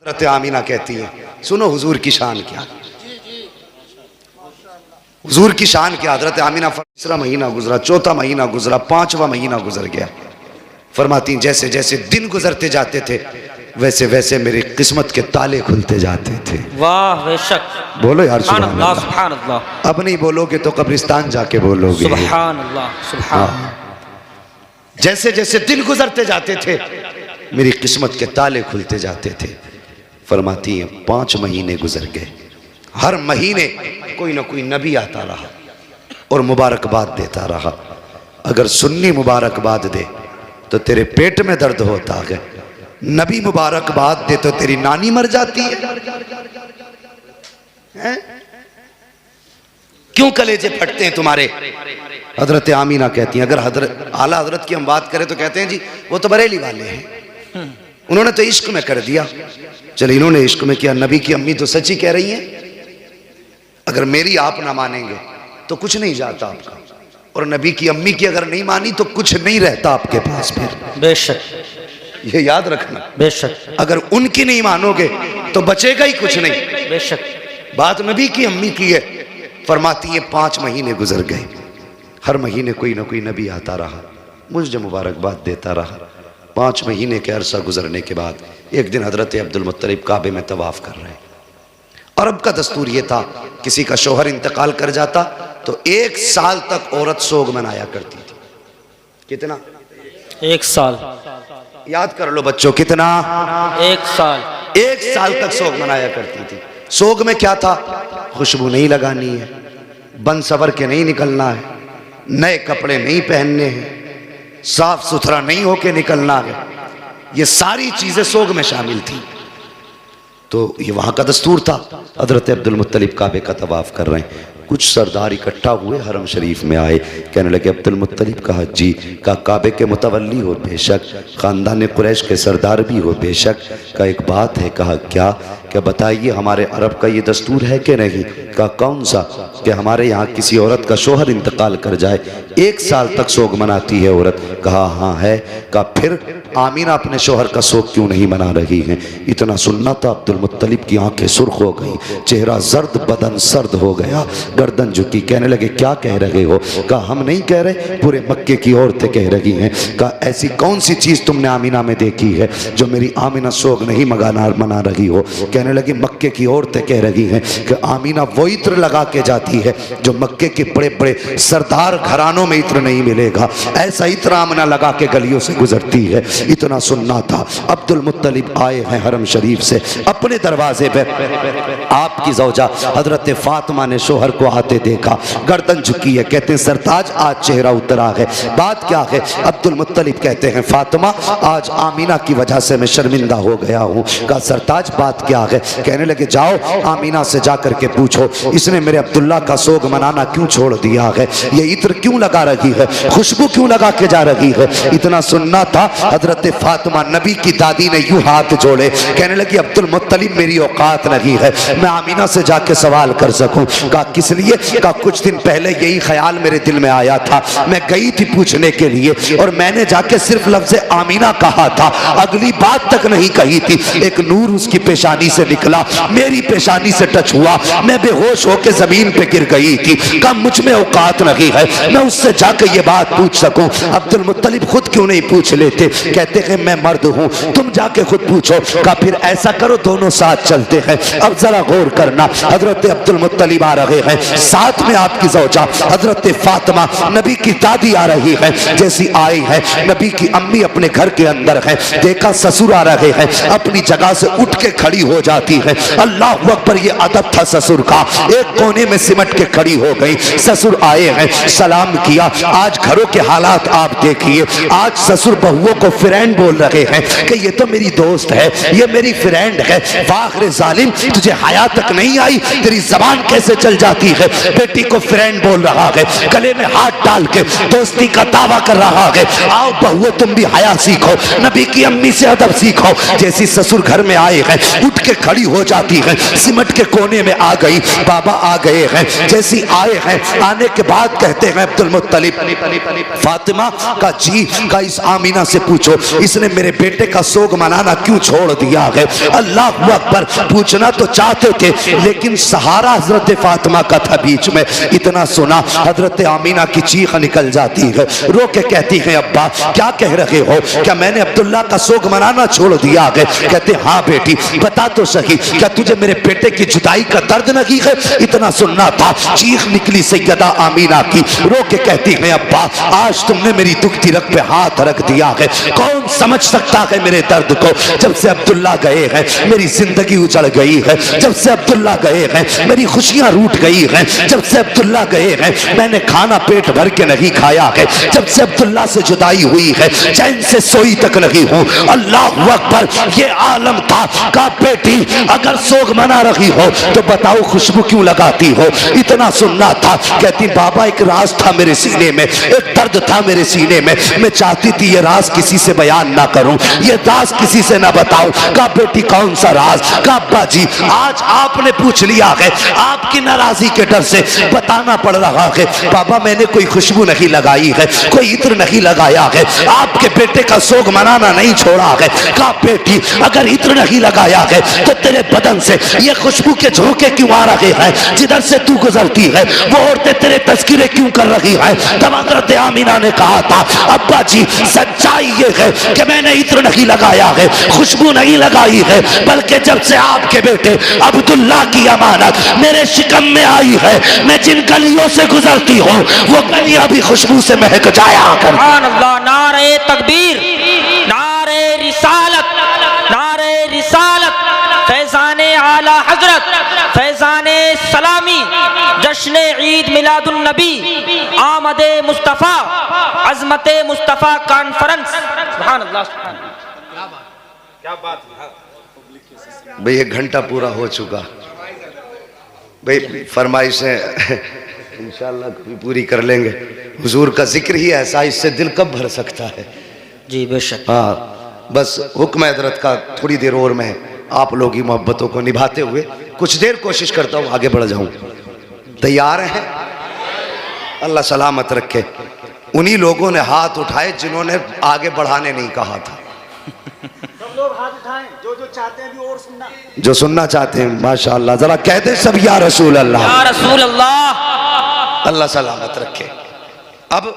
हज़रत आमीना कहती है, सुनो हुजूर की शान क्या, हुजूर की शान क्या। हज़रत आमीना तीसरा महीना गुजरा, चौथा महीना गुजरा, पांचवा महीना गुजर गया। फरमाती जैसे जैसे दिन गुजरते जाते थे वैसे वैसे मेरी किस्मत के ताले खुलते जाते थे। वाह बेशक, बोलो यार सुभान अल्लाह। सुभान अल्लाह। अब नहीं बोलोगे तो कब्रिस्तान जाके बोलोगे सुभान अल्लाह, सुभान। जैसे जैसे दिन गुजरते जाते थे मेरी किस्मत के ताले खुलते जाते थे। फरमाती हैं 5 महीने गुजर गए, हर महीने कोई ना कोई नबी आता रहा और मुबारकबाद देता रहा। अगर सुन्नी मुबारकबाद दे तो तेरे पेट में दर्द होता है, नबी मुबारकबाद दे तो तेरी नानी मर जाती है? क्यों कलेजे फटते हैं तुम्हारे? हजरत आमीना कहती हैं, अगर हजरत आला हजरत की हम बात करें तो कहते हैं जी वो तो बरेली वाले हैं, उन्होंने तो इश्क में कर दिया। चलो इन्होंने इश्क में किया, नबी की अम्मी तो सच्ची कह रही हैं। अगर मेरी आप ना मानेंगे तो कुछ नहीं जाता आपका, और नबी की अम्मी की अगर नहीं मानी तो कुछ नहीं रहता आपके पास फिर। बेशक, ये याद रखना। बेशक, अगर उनकी नहीं मानोगे तो बचेगा ही कुछ नहीं। बेशक। बात नबी की अम्मी की है। फरमाती है 5 महीने गुजर गए, हर महीने कोई ना कोई नबी आता रहा, मुझे मुबारकबाद देता रहा। 5 महीने के अरसा गुजरने के बाद एक दिन हजरत अब्दुल मुत्तलिब काबे में तवाफ कर रहे हैं। अरब का दस्तूर ये था, किसी का शौहर इंतकाल कर जाता तो 1 साल तक औरत सोग मनाया करती थी। कितना? 1 साल। याद कर लो बच्चों, कितना? 1 साल। 1 साल तक सोग मनाया करती थी। सोग में क्या था? खुशबू नहीं लगानी है, बन सवर के नहीं निकलना है, नए कपड़े नहीं पहनने हैं, साफ सुथरा नहीं होके निकलना है। ये सारी चीजें सोग में शामिल थी। तो ये वहां का दस्तूर था। हजरत अब्दुल मुत्तलिब काबे का तवाफ कर रहे हैं, कुछ सरदार इकट्ठा हुए, हरम शरीफ में आए, कहने लगे अब्दुल मुत्तलिब का हज्जी का काबे के मुतवल्ली हो बेशक, ख़ानदान कुरैश के सरदार भी हो बेशक, का एक बात है। कहा क्या? क्या बताइए हमारे अरब का ये दस्तूर है कि नहीं? का कौन सा? कि हमारे यहाँ किसी औरत का शोहर इंतकाल कर जाए 1 साल तक सोग मनाती है औरत। कहा हाँ है। का फिर आमीना अपने शोहर का सोग क्यों नहीं मना रही हैं? इतना सुनना था अब्दुल मुत्तलिब की आंखें सुर्ख हो गई, चेहरा जर्द, बदन सर्द हो गया, गर्दन झुकी। कहने लगे क्या कह रहे हो? कहा हम नहीं कह रहे, पूरे मक्के की औरतें कह रही हैं। कहा ऐसी कौन सी चीज़ तुमने आमीना में देखी है जो मेरी आमीना सोग नहीं मना रही हो? कहने लगी मक्के की औरतें कह रही हैं कि आमीना वो इत्र लगा के जाती है जो मक्के के बड़े बड़े सरदार घरानों में इत्र नहीं मिलेगा, ऐसा इत्र आमीना लगा के गलियों से गुजरती है। इतना सुनना था। अब्दुल मुत्तलिब आए हैं हरम शरीफ से, अपने दरवाजे पे आपकी ज़ौजा हजरत फातिमा ने शोहर को आते देखा, गर्दन झुकी है। कहते हैं सरताज आज चेहरा उतरा है, बात क्या है? अब्दुल मुत्तलिब कहते हैं फातिमा आज आमीना की वजह से मैं शर्मिंदा हो गया हूँ। कहा सरताज बात क्या है? कहने लगे जाओ आमीना से जाकर के पूछो इसने मेरे अब्दुल्ला का सोग मनाना क्यों छोड़ दिया है, ये इत्र क्यों लगा रही है, खुशबू क्यों लगा के जा रही है। इतना सुनना था। हजरत फातिमा नबी की दादी ने यूं हाथ जोड़े, कहने लगी अब्दुल मुत्तलिब मेरी औकात नहीं है मैं आमीना से जाके सवाल कर सकूं। कहा किस लिए? कहा कुछ दिन पहले यही ख्याल मेरे दिल में आया था, मैं गई थी पूछने के लिए और मैंने जाके सिर्फ लफ्ज़ आमीना कहा था, अगली बात तक नहीं कही थी। एक नूर उसकी पेशानी से निकला, मेरी पेशानी से टच हुआ, मैं बेहोश होकर जमीन पे गिर गई थी। कहा मुझ में औकात नहीं है मैं उससे जाकर ये बात पूछ सकूं। अब्दुल मुत्तलिब खुद क्यों नहीं पूछ लेते? कहते हैं मैं मर्द हूं, तुम जाके खुद पूछो। कहा फिर ऐसा करो दोनों साथ चलते हैं। अब जरा गौर करना, हजरत अब्दुल मुत्तलिब आ रहे हैं, साथ में आपकी ज़ौजा हजरत फातिमा नबी की दादी आ रही है। जैसी आई है नबी की अम्मी अपने घर के अंदर है, देखा ससुर आ रहे हैं, अपनी जगह से उठ के खड़ी हो जाती है। अल्लाह अकबर, ये अदब था ससुर का। एक कोने में सिमट के खड़ी हो गई। ससुर आए हैं, सलाम किया। आज घरों के हालात आप देखिए, आज ससुर बहुओं को फ्रेंड बोल रहे हैं कि ये तो मेरी दोस्त है, ये मेरी फ्रेंड है। वाह रे जालिम, तुझे हया तक नहीं आई, तेरी जबान कैसे चल जाती रही है, बेटी को फ्रेंड बोल रहा है, गले में हाथ डाल के दोस्ती का दावा कर रहा है। आओ बहुओं तुम भी हया सीखो, नबी की अम्मी से अदब सीखो। जैसी ससुर घर में आए हैं उठ के खड़ी हो जाती है, सिमट के कोने में आ गई, बाबा आ गए हैं। जैसी आए हैं, आने के बाद कहते हैं अब्दुल मुत्तलिब, फातिमा का जी का इस आमीना से पूछो इसने मेरे बेटे का सोग मनाना क्यों छोड़ दिया है। अल्लाह अकबर, पूछना तो चाहते थे लेकिन सहारा हजरत फातिमा का था बीच में। इतना सुना हजरत आमीना की चीख निकल जाती है, रो के कहती है अब्बा क्या कह रहे हो, क्या मैंने अब्दुल्ला का सोग मनाना छोड़ दिया है। कहते हाँ बेटी बता तो सही, क्या तुझे मेरे बेटे की जुदाई का दर्द नहीं है। इतना सुनना था, चीख निकली सैयदा आमीना की, रो के कहती है अब्बा आज तुमने मेरी दुखती रग पे हाथ रख दिया है, कौन समझ सकता है मेरे दर्द को। जब से अब्दुल्ला गए हैं मेरी जिंदगी उजड़ गई है, जब से अब्दुल्ला गए हैं मेरी खुशियां रूठ गई हैं, जब से अब्दुल्ला गए हैं मैंने खाना पेट भर के नहीं खाया है, जब से अब्दुल्ला से जुदाई हुई है चैन से सोई तक नहीं हूं। अल्लाह अकबर, ये आलम था का बेटी अगर सोग मना रही हो तो बताओ खुशबू क्यों लगाती हो। इतना सुनना था, कहती बाबा एक राज था मेरे सीने में, एक दर्द था मेरे सीने में, मैं चाहती थी ये राज किसी से बयान ना करूं, ये राज किसी से ना बताऊं। का बेटी कौन सा राज। का अब्बा जी आज आपने पूछ लिया है, आपकी नाराजगी के डर से बताना पड़ रहा है। बाबा मैंने कोई खुशबू नहीं लगाई है, कोई इत्र नहीं लगाया है, आपके बेटे का सोग मनाना नहीं छोड़ा है। का बेटी अगर इत्र नहीं लगाया है तो तेरे बदन से ये खुशबू के झोंके क्यों आ रहे हैं, जिधर से तू गुजरती है वो औरतें तेरे तस्करे क्यों कर रही हैं। तब हज़रत आमीना ने कहा था अब्बा जी सच्चाई ये है कि मैंने इत्र नहीं लगाया है, खुशबू नहीं लगाई है, बल्कि जब से आपके बेटे अब्दुल्ला की अमानत मेरे शिकम में आई है, मैं जिन गलियों से गुजरती हूँ वो गलियां भी खुशबू से महक जाया कर। सुभान अल्लाह, नारे तकबीर, नारे रिसालत, नारे रिसालत, फैजाने आला हजरत, फैजाने सलामी, जश्न ईद मिलादुन नबी, आमदे मुस्तफ़ा, अज़मते मुस्तफ़ा कॉन्फ्रेंस। सुभान अल्लाह, क्या बात है भाई। 1 घंटा पूरा हो चुका भाई, फरमाइशें इंशाअल्लाह कभी पूरी कर लेंगे। हुजूर का जिक्र ही ऐसा, इससे दिल कब भर सकता है। जी बेशक। हाँ बस हुक्म हजरत का थोड़ी देर और मैं आप लोगों की मोहब्बतों को निभाते हुए कुछ देर कोशिश करता हूँ आगे बढ़ जाऊँ। तैयार हैं? अल्लाह सलामत रखे। उन्हीं लोगों ने हाथ उठाए जिन्होंने आगे बढ़ाने नहीं कहा था। सब लोग हाथ उठाएं जो चाहते हैं भी और सुनना, जो सुनना चाहते हैं माशाअल्लाह जरा कहते सब या रसूल अल्लाह, या रसूल अल्लाह। अल्लाह सलामत रखे। अब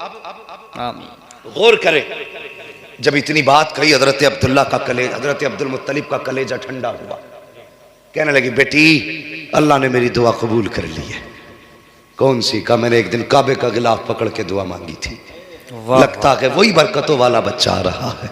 आमीन। गौर करें, जब इतनी बात कही हजरत अब्दुल्ला का कलेजा, हजरत अब्दुल मुत्तलिब का कलेजा ठंडा हुआ। कहने लगी बेटी अल्लाह ने मेरी दुआ कबूल कर ली है। कौन सी? का मैंने एक दिन काबे का गिलाफ पकड़ के दुआ मांगी थी, लगता है वही बरकतों वाला बच्चा आ रहा है।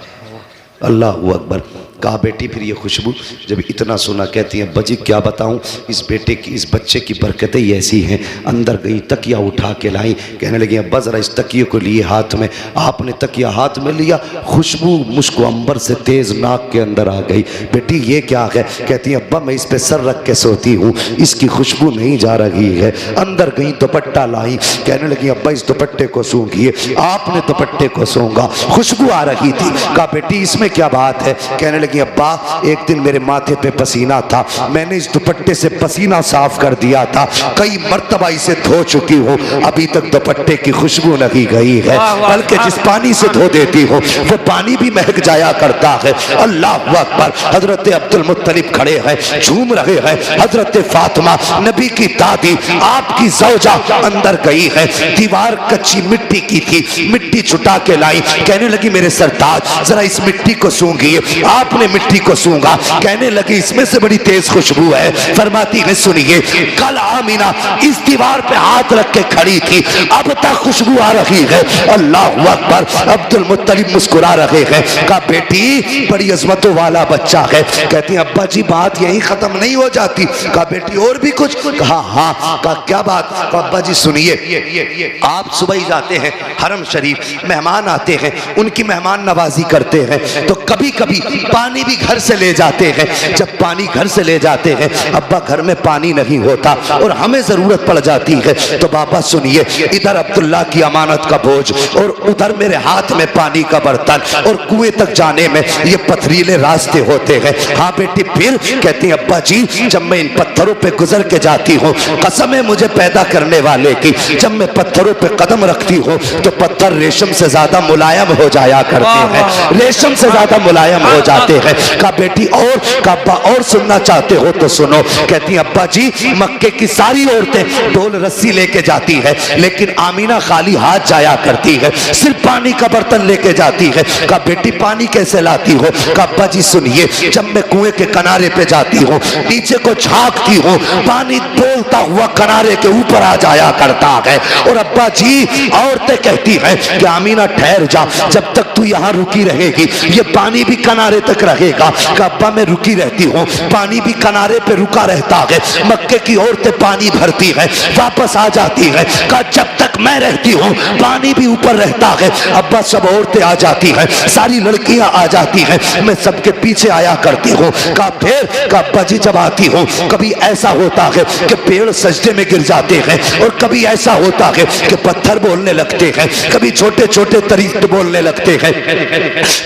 अल्लाह अकबर। कहा बेटी फिर ये खुशबू, जब इतना सुना कहती है बजी क्या बताऊं, इस बेटे की इस बच्चे की बरकतें ऐसी हैं। अंदर गई तकिया उठा के लाई, कहने लगी अब्बा जरा इस तकिए को लिए हाथ में। आपने तकिया हाथ में लिया, खुशबू मुझको अंबर से तेज नाक के अंदर आ गई। बेटी ये क्या है? कहती है अब्बा मैं इस पे सर रख के सोती हूँ, इसकी खुशबू नहीं जा रही है। अंदर गई दुपट्टा लाई, कहने लगी अब्बा इस दुपट्टे को सूंघिए। आपने दुपट्टे को सूंघा, खुशबू आ रही थी। कहा बेटी इसमें क्या बात है? कहने लगी अब्बा एक दिन मेरे माथे पे पसीना था, मैंने इस दुपट्टे से पसीना साफ कर दिया था, कई मर्तबा इसे धो चुकी हूँ, अभी तक दुपट्टे की खुशबू नहीं गई है, बल्कि जिस पानी से धो देती हो वो पानी भी महक जाया करता है। अल्लाह अकबर। हजरत अब्दुल मुत्तलिब खड़े हैं, झूम रहे हैं। हजरत फातिमा नबी की दादी, आपकी ज़ौजा अंदर गई है। दीवार कच्ची मिट्टी की थी, मिट्टी छुटा के लाई, कहने लगी मेरे सरताज जरा इस मिट्टी को सूंघिए। आपने मिट्टी को सूंघा, कहने लगी इसमें से बड़ी तेज खुशबू है। फरमाती है सुनिए, कल आमीना इस दीवार पे हाथ रख के खड़ी थी, अब तक खुशबू आ रही है। अल्लाह अकबर। अब्दुल मुत्तलिब मुस्कुरा रहे हैं। कहा बेटी बड़ी अजमतों वाला बच्चा है। कहती अब्बा जी बात यही खत्म नहीं हो जाती। कहा बेटी और भी कुछ? कहा हाँ। कहा क्या बात? कहा अब्बा जी सुनिए, आप सुबह ही जाते हैं हरम शरीफ, मेहमान आते हैं, उनकी मेहमान नवाजी करते हैं, तो कभी कभी पानी भी घर से ले जाते हैं। जब पानी घर से ले जाते हैं, अब्बा घर में पानी नहीं होता और हमें ज़रूरत पड़ जाती है, तो बाबा सुनिए, इधर अब्दुल्ला की अमानत का बोझ और उधर मेरे हाथ में पानी का बर्तन, और कुएं तक जाने में ये पथरीले रास्ते होते हैं। हाँ बेटी, फिर कहती है अब्बा जी, जब मैं इन पत्थरों पे गुजर के जाती हूँ, कसम है मुझे पैदा करने वाले की, जब मैं पत्थरों पे कदम रखती हूँ तो पत्थर रेशम से ज्यादा मुलायम हो जाया करते हैं, रेशम से ज्यादा मुलायम हो जाते हैं। कहा बेटी और, कहा अब्बा और सुनना चाहते हो तो सुनो। कहती अब्बा जी, मक्के की सारी औरतें ढोल रस्सी लेके जाती है, लेकिन आमीना खाली हाथ जाया करती है, सिर्फ पानी का बर्तन लेके जाती है। कहा बेटी पानी कैसे लाती हो? कहा अब्बा जी सुनिए, जब मैं कुएं के किनारे पे जाती हूँ, नीचे को झांकती हूँ, पानी बोलता हुआ किनारे के ऊपर आ जाया करता है। और अब्बा जी औरतें कहती हैं कि आमीना ठहर जा, जब तक तू यहाँ रुकी रहेगी ये पानी भी किनारे तक रहेगा। कहा अब्बा मैं रुकी रहती हूँ, पानी भी किनारे पे रुका रहता है। मक्के की औरतें पानी भरती है, वापस आ जाती है। कहा जब तक मैं रहती हूँ पानी भी ऊपर रहता है। अब्बा सब औरतें आ जाती हैं, सारी लड़कियां आ जाती हैं, मैं सबके पीछे आया करती हूँ। कहा फिर? कहा अब्बा जी जब आती हूँ कभी ऐसा होता है कि पेड़ सजदे में गिर जाते हैं, और कभी ऐसा होता है कि पत्थर बोलने लगते हैं, कभी छोटे छोटे तरीके बोलने लगते हैं,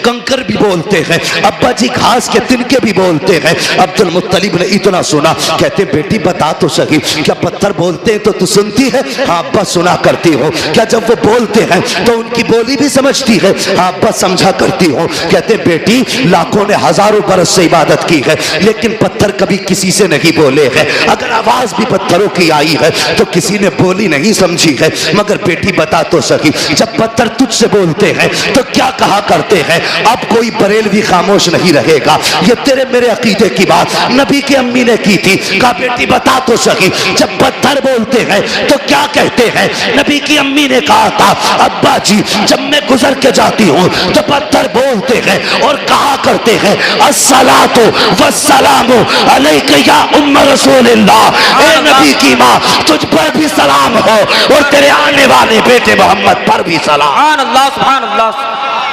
कंकर भी बोलते हैं, अब्बा जी घास के तिनके भी बोलते हैं। अब्दुल मुत्तलिब ने इतना सुना, कहते बेटी बता तो सही, क्या पत्थर बोलते हैं तो तू सुनती है? हाँ अब्बा सुना करती हो। क्या जब वो बोलते हैं तो उनकी बोली भी समझती है? हाँ अब्बा समझा करती हूँ। कहते बेटी लाखों ने हजारों बरस से इबादत की है, लेकिन पत्थर कभी किसी से नहीं बोले हैं। अगर आवाज भी पत्थरों की आई है तो किसी ने बोली नहीं समझी है। मगर बेटी बता तो सही, जब पत्थर तुझसे बोलते हैं तो क्या कहा करते हैं? अब कोई बरेलवी खामोश नहीं रहेगा, ये तेरे मेरे अकीदे की बात नबी की अम्मी ने की थी। कहा बेटी बता तो सही, जब पत्थर बोलते हैं तो क्या कहते हैं? नबी की अम्मी ने कहा था अब्बा जी जब मैं गुजर के जाती हूँ तो पत्थर बोलते हैं और कहा करते हैं अस्सलातु वस्सलामु अलैका या उम्म रसूलिल्लाह। ए नबी की माँ तुझ पर भी सलाम हो और तेरे आने वाले बेटे मोहम्मद पर भी सलाम। सुभान अल्लाह, सुभान अल्लाह।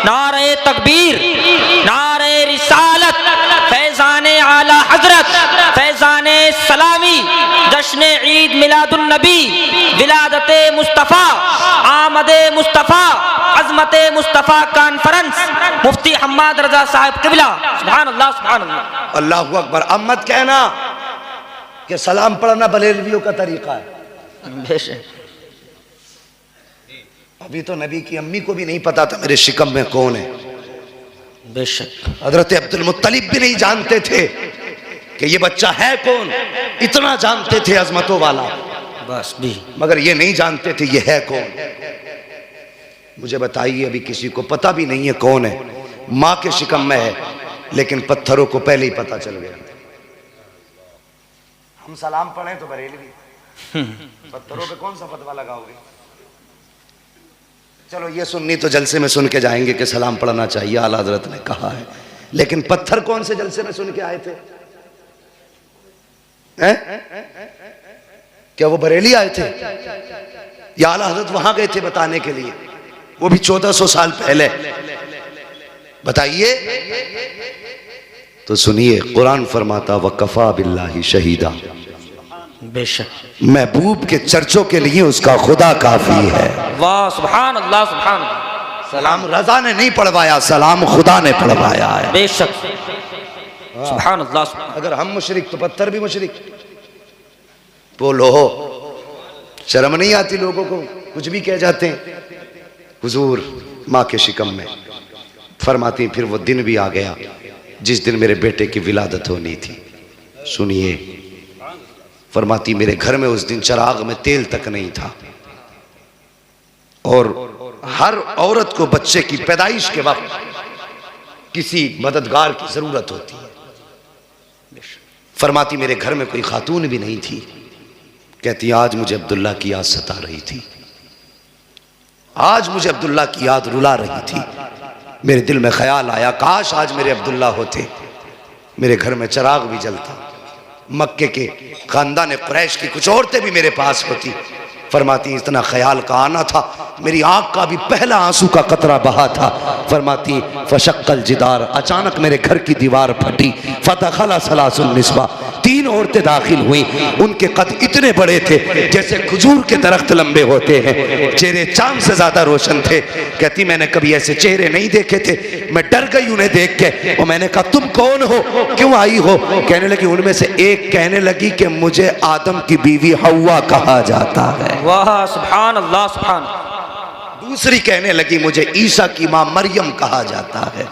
नारे तकबीर, नारे रिसालत, फैजाने आला हजरत, फैजाने सलामी, जश्न ईद मिलादुन नबी, विलादते मुस्तफ़ा, आमदे मुस्तफ़ा, अज़मते मुस्तफ़ा कॉन्फ्रेंस, मुफ्ती हम्माद रजा साहब किबला। सुभान अल्लाह, सुभान अल्लाह। अल्लाहु अकबर। अब मत कहना कि सलाम पढ़ना बरेलवियों का तरीका है। बेशक अभी तो नबी की अम्मी को भी नहीं पता था मेरे शिकम में कौन है। बेशक हजरत अब्दुल मुत्तलिब भी नहीं जानते थे कि ये बच्चा है कौन, इतना जानते थे अजमतों वाला, बस भी, मगर ये नहीं जानते थे ये है कौन। मुझे बताइए, अभी किसी को पता भी नहीं है कौन है, माँ के शिकम में है, लेकिन पत्थरों को पहले ही पता चल गया। हम सलाम पढ़ें तो बरेलवी, पत्थरों पे कौन सा फतवा लगाओगे? चलो ये सुन्नी तो जलसे में सुन के जाएंगे कि सलाम पढ़ना चाहिए, आला हजरत ने कहा है, लेकिन पत्थर कौन से जलसे में सुन के आए थे? क्या वो बरेली आए थे या आला हजरत वहां गए थे बताने के लिए? वो भी 1400 साल पहले। बताइए तो सुनिए, कुरान फरमाता वकफा बिल्लाहि शहीदा, बेशक महबूब के चर्चों के लिए उसका खुदा काफी है। वाह, सुभान अल्लाह, सुभान अल्लाह। सलाम रजा ने नहीं पढ़वाया, सलाम खुदा ने पढ़वाया है। बेशक सुभान अल्लाह, सुभान। अगर हम मुशरिक तो पत्थर भी मुशरिक। बोलो, शर्म नहीं आती लोगों को? कुछ भी कह जाते हैं। हुजूर माँ के शिकम में फरमाती, फिर वो दिन भी आ गया जिस दिन मेरे बेटे की विलादत होनी थी। सुनिए, फरमाती मेरे घर में उस दिन चिराग में तेल तक नहीं था, और हर औरत को बच्चे की पैदाइश के वक्त किसी मददगार की जरूरत होती है। फरमाती मेरे घर में कोई खातून भी नहीं थी। कहती आज मुझे अब्दुल्ला की याद सता रही थी, आज मुझे अब्दुल्ला की याद रुला रही थी। मेरे दिल में ख्याल आया काश आज मेरे अब्दुल्ला होते, मेरे घर में चिराग भी जलता, मक्के के खानदान कुरैश की कुछ औरतें भी मेरे पास होती। फरमाती इतना ख्याल का आना था, मेरी आंख का भी पहला आंसू का कतरा बहा था। फरमाती फशक्कल जिदार, अचानक मेरे घर की दीवार फटी। फदखला सलासुन निस्बा, 3 औरतें दाखिल हुई। उनके कद इतने बड़े थे जैसे खजूर के दरख्त लंबे होते हैं, चेहरे चांद से ज्यादा रोशन थे। कहती मैंने कभी ऐसे चेहरे नहीं देखे थे, मैं डर गई उन्हें देख के। और मैंने कहा तुम कौन हो, क्यों आई हो? कहने लगी, उनमें से एक कहने लगी कि मुझे आदम की बीवी हव्वा कहा जाता है। वाह सुभान अल्लाह सुभान। दूसरी कहने लगी मुझे ईसा की मां मरियम कहा जाता है।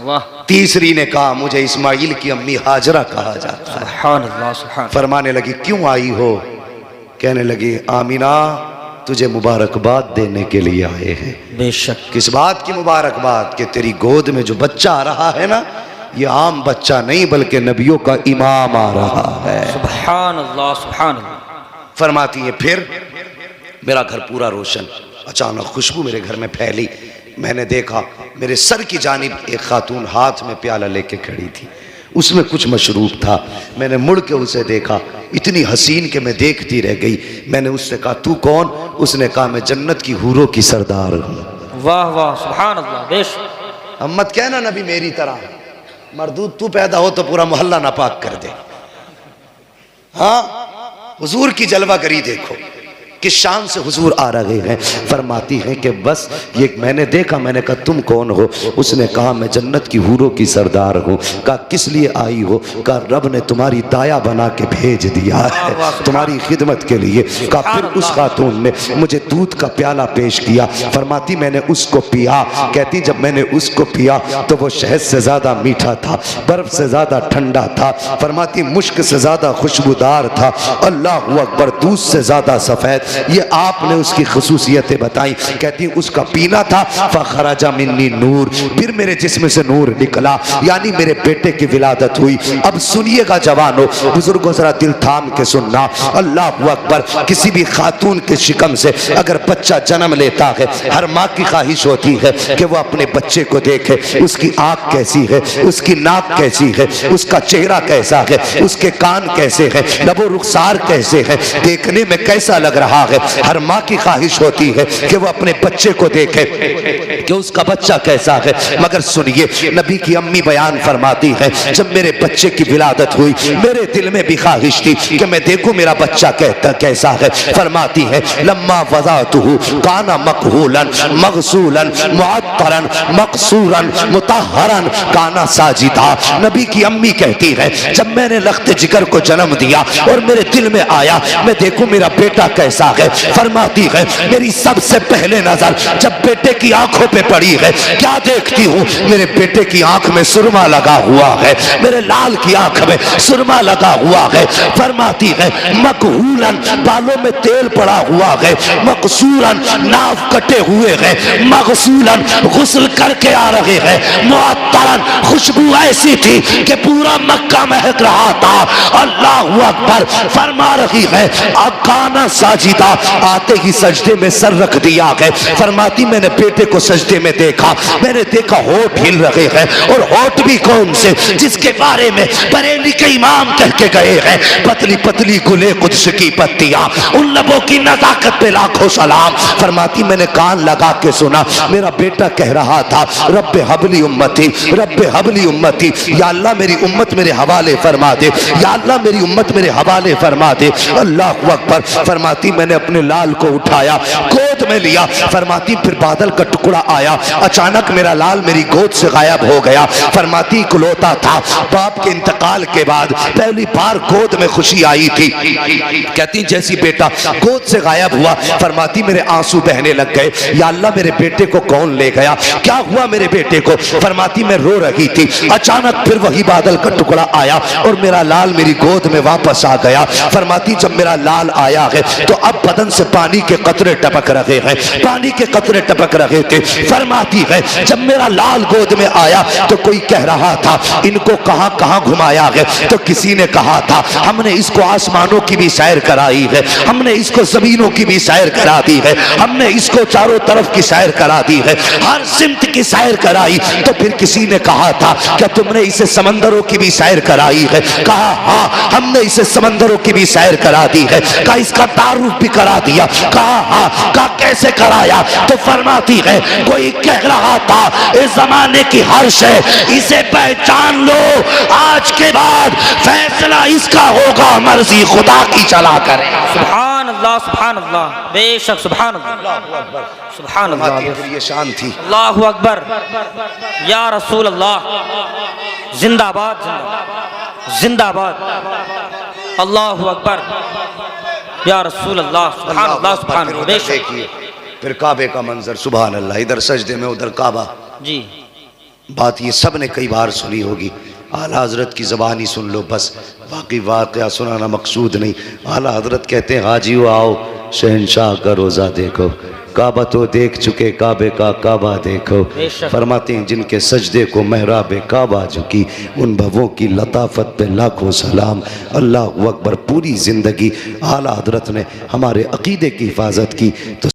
वाह। तीसरी ने कहा मुझे इस्माइल की अम्मी हाजरा कहा जाता है। सुभान अल्लाह सुभान। फरमाने लगी क्यों आई हो? कहने लगी आमीना तुझे मुबारकबाद देने के लिए आए हैं। बेशक। किस बात की मुबारकबाद? कि तेरी गोद में जो बच्चा आ रहा है ना, ये आम बच्चा नहीं बल्कि नबियों का इमाम आ रहा है। सुभान अल्लाह सुभान अल्लाह। फरमाती है फिर मेरा घर पूरा रोशन। अचानक खुशबू मेरे घर में फैली। मैंने देखा मेरे सर की जानिब एक खातून हाथ में प्याला लेके खड़ी थी, उसमें कुछ मशरूब था। मैंने मुड़ के उसे देखा, इतनी हसीन कि मैं देखती रह गई। मैंने उससे कहा तू कौन? उसने कहा मैं जन्नत की हूरों की सरदार हूँ। वाह वाह सुभान अल्लाह। बेशक। अब मत कहना नबी मेरी तरह मरदूद तू पैदा हो तो पूरा मोहल्ला नापाक कर दे। हाँ, हुजूर की जलवागरी देखो, किस शान से हुजूर आ रहे हैं। फरमाती हैं कि बस ये मैंने देखा। मैंने कहा तुम कौन हो? उसने कहा मैं जन्नत की हूरों की सरदार हूँ। कहा किस लिए आई हो? कहा रब ने तुम्हारी दाया बना के भेज दिया है तुम्हारी खिदमत के लिए। कहा फिर उस खातून ने मुझे दूध का प्याला पेश किया। फरमाती मैंने उसको पिया। कहती जब मैंने उसको पिया तो वो शहद से ज़्यादा मीठा था, बर्फ से ज़्यादा ठंडा था। फरमाती मुश्क से ज़्यादा खुशबूदार था। अल्लाह अकबर, दूध से ज़्यादा सफ़ेद। ये आपने उसकी खुसूसियतें बताई। कहती उसका पीना था फखराजा मिन्नी नूर, फिर मेरे जिस्म से नूर निकला, यानी मेरे बेटे की विलादत हुई। अब सुनिएगा जवानों, बुजुर्गों जरा दिल थाम के सुनना। अल्लाह अकबर, किसी भी खातून के शिकम से अगर बच्चा जन्म लेता है, हर माँ की ख्वाहिश होती है कि वो अपने बच्चे को देखे, उसकी आँख कैसी है, उसकी नाक कैसी है, उसका चेहरा कैसा है, उसके कान कैसे है, लबो रुखसार कैसे है, देखने में कैसा लग रहा है। हर माँ की ख्वाहिश होती है कि वो अपने बच्चे को देखे कि उसका बच्चा कैसा है। मगर सुनिए, नबी की अम्मी बयान फरमाती है जब मेरे बच्चे की विलादत हुई मेरे दिल में भी ख्वाहिश थी कि मैं देखूं मेरा बच्चा कैसा है। फरमाती है लम्मा वज़अतहु काना मकहूलन मगसूलन मुअत्तरन मकसूरन मुतहरन काना साजिदा। नबी की अम्मी कहती है जब मैंने लख्त जिगर को जन्म दिया और मेरे दिल में आया मैं देखूं मेरा बेटा कैसा है। फरमाती है मेरी सबसे पहले नजर जब बेटे की आंखों पे पड़ी है, क्या देखती हूँ? मेरे बेटे की आंख में सुरमा लगा हुआ है, मेरे लाल की आंख में सुरमा लगा हुआ है। फरमाती है मकहूलन, बालों में तेल पड़ा हुआ है, मकसूरन, नाव कटे हुए हैं, मगसूलन, गुस्ल करके आ रहे हैं, मुअत्तरन, खुशबू ऐसी थी कि पूरा मक्का महक रहा था। अल्लाहु अकबर। फरमा रही है अकाना साजिदा, आते ही सजदे में सर रख दिया है। फरमाती मैंने बेटे को सजदे में देखा, मैंने देखा होठ हिल रहे हैं, और होठ भी कौन से? जिसके बारे में बरेली के इमाम कह के गए हैं पतली पतली गुले कुद्स की पत्तियां, उन लबों की नजाकत पे लाखों सलाम। फरमाती मैंने कान लगा के सुना, मेरा बेटा कह रहा था रब्बे हबली उम्मती, रब्बे हबली उम्मती, या अल्लाह मेरी उम्मत मेरे हवाले फरमा दे, या अल्लाह मेरी उम्मत मेरे हवाले फरमा दे। अल्लाह अकबर। फरमाती मैंने अपने लाल को उठाया, गोद में लिया। फरमाती फिर बादल का टुकड़ा आया, अचानक मेरा लाल मेरी गोद से गायब हो गया। फरमाती इकलौता था, बाप के इंतकाल के बाद पहली बार गोद में खुशी आई थी। कहती जैसी बेटा गोद से गायब हुआ, फरमाती मेरे आंसू बहने लग गए, या अल्लाह मेरे बेटे को कौन ले गया, क्या हुआ मेरे बेटे को? फरमाती मैं रो रही थी, अचानक फिर वही बादल का टुकड़ा आया और मेरा लाल मेरी गोद में वापस आ गया। फरमाती जब मेरा लाल आया है तो अब बदन से पानी के कतरे टपक रहे हैं, पानी के कतरे टपक रहे थे। फरमाती है जब मेरा लाल गोद में आया तो कोई कह रहा था इनको कहां कहां घुमाया है, तो किसी ने कहा था हमने इसको आसमानों की भी सैर कराई है, हमने इसको जमीनों की भी सैर करा दी है, हमने इसको चारों तरफ की सैर करा दी है, हर सिमत की सैर कराई। तो फिर किसी ने कहा था क्या तुमने इसे समंदरों की भी सैर कराई है? कहा हाँ हमने इसे समंदरों की भी सैर करा दी है। कहा इसका तारुफ भी करा दिया। कहा हाँ, कहा कैसे कराया? तो फरमाती है कोई कह रहा था इस जमाने की हर शय इसे पहचान लो, आज के बाद फैसला इसका होगा, मर्जी खुदा की चला करे। सुभान अल्लाह, बेशक सुभान अल्लाह, सुभान अल्लाह। फिर ये शान थी। अल्लाहु अकबर, या रसूल अल्लाह, जिंदाबाद जिंदाबाद, अल्लाहु अकबर, या रसूल अल्लाह, सुभान अल्लाह, सुभान अल्लाह। बेशक देखिए फिर काबे का मंजर, सुभान अल्लाह, इधर सजदे में उधर काबा। जी, बात ये सब ने कई बार सुनी होगी, आला हजरत की ज़बानी सुन लो बस, बाकी वाक़या सुनाना मकसूद नहीं। आला हजरत कहते हैं हाजियो आओ शहनशाह का रोज़ा देखो, काबा तो देख चुके, काबे का काबा देखो। फरमाते हैं जिनके सजदे को महराब काबा झुकी, उन भवों की लताफत पे लाखों सलाम। अल्लाह अकबर। पूरी ज़िंदगी आला हजरत ने हमारे अकीदे की हिफाजत की। तो